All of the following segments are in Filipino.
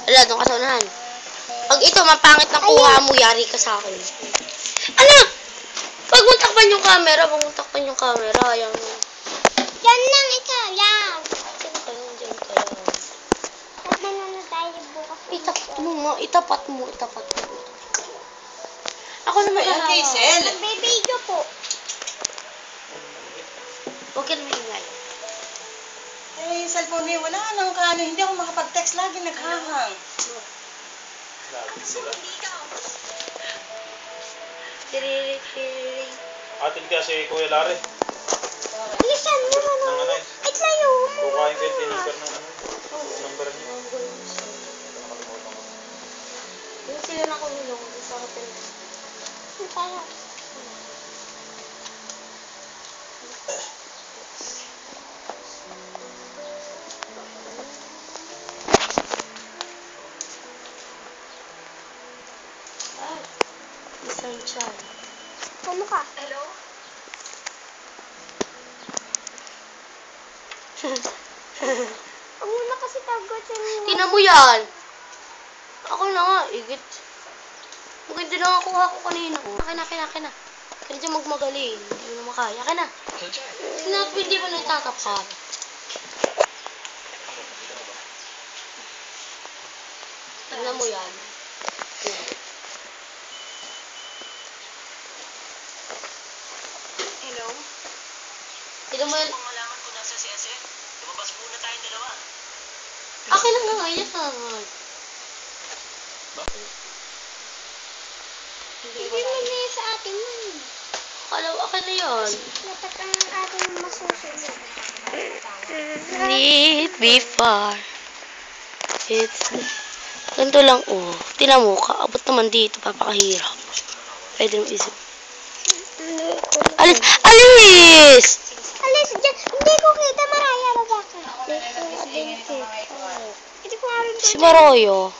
Wala, doon ka sa unahan. Pag ito, mapangit na kuha mo, yari ka sa akin. Ano? Pag muntakpan yung camera, ayan. Yan lang ito, yan. Diyan ka lang. At nanonood tayo bukas. Itapat mo. Ako na mag-ahawa. Hazel. Nagbibideo po. Huwag ka na maingay. Eh, yung cellphone niya, wala nang kano. Hindi ako makapag-text. Lagi naghahang. Tiririk. Atin kasi Kuya Lare. Bilisan mo Ng naman. ano eh. Ay, layo mo. Kukain ko yung tinumber ng ano. Number niya. Yung sila na kumulong sa hotel. Parang. Isang chan. Ano ka? Hello? Ang muna kasi tagot sa mga. Tingnan mo yan. Ako na nga, igit. Maganda na nga kuha ko kanina. Akin na. Kaya dyan magmagaling. Hindi mo na makaya. Akin na. Sinabi, hindi mo na itatapkan. Tingnan mo yan. Hello? Tingnan mo yan. Pangalaman ko nasa CSN. Lumabas muna tayong dalawa. Akin lang nga yan. Hindi mo na yun sa atin yun. Akin na yan. Dapat ang ating masusunod. Need before. Ganito lang, oh. Tingnan mo, kaabot naman dito, papakahirap. Pwede mo isip. Alis! Alis dyan. Hindi ko kita, Maraya. Baba ka. Hindi ko alam Si Maroyo.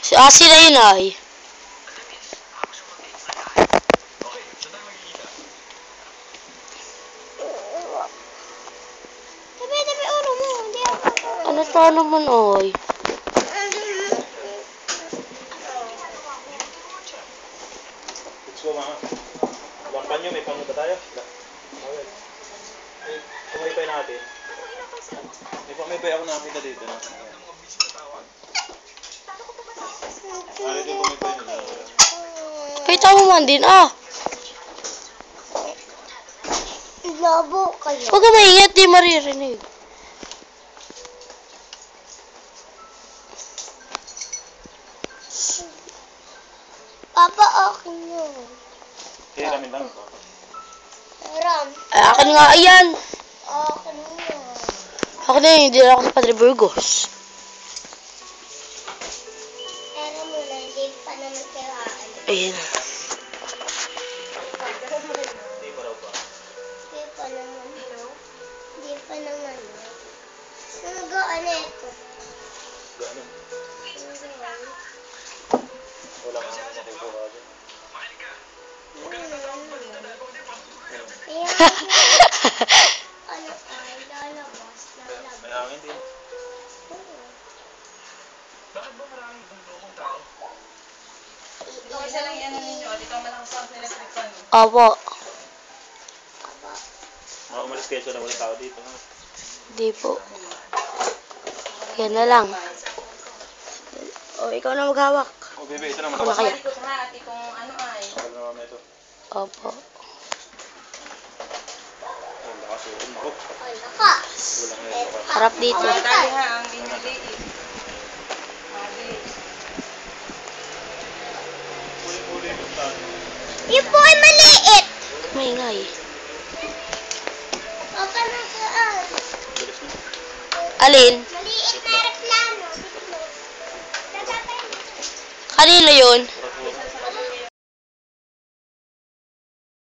Sila yun ay. Tabi, ulo mo. Hindi ako. Ano pa naman, oy? Let's go mga. Lampan nyo, may panguta tayo. Okay. Kumay natin. May bay ako nakakita dito. Ano dito kumay nila? Kita mo man din, ah. Labo kayo. Huwag ka maingat, di maririnig. Papa, akin yun. Kaya namin lang. Ram, Ay, akin nga, ayan. akin yun. Ako na yun, hindi na ako sa Padre Burgos. Pero muna, hindi pa naman kailangan. Ayan. Hindi pa raw ba? Hindi pa naman. Hindi pa naman. Nag-ano ito? Gaano? Wala ka naman nakukuha dyan. Kaya, ano ay, lalabas. May hangin din. Bakit ba maraming bundokong tao? Ito isa lang yan ninyo. Dito ang malakas ang electric fan. Opo. Mga umalis kayo sa walang tao dito. Ha? Di po. Yan na lang. O, ikaw na maghawak. Oh, bebe, ito naman. Ako na kaya. Balik ko sa ate kung ano ay. Ako na naman ito. Opo. Ay, nakasuot mo. Oh, Ay, lakas. wala ngayon. Harap dito. Ang dali ha, ang iniliit. Uli yung tayo. Yun po ay maliit. Maingay. Papa, nasaan? Bilis mo. Alin? Maliit na aeroplano. Kanino yun?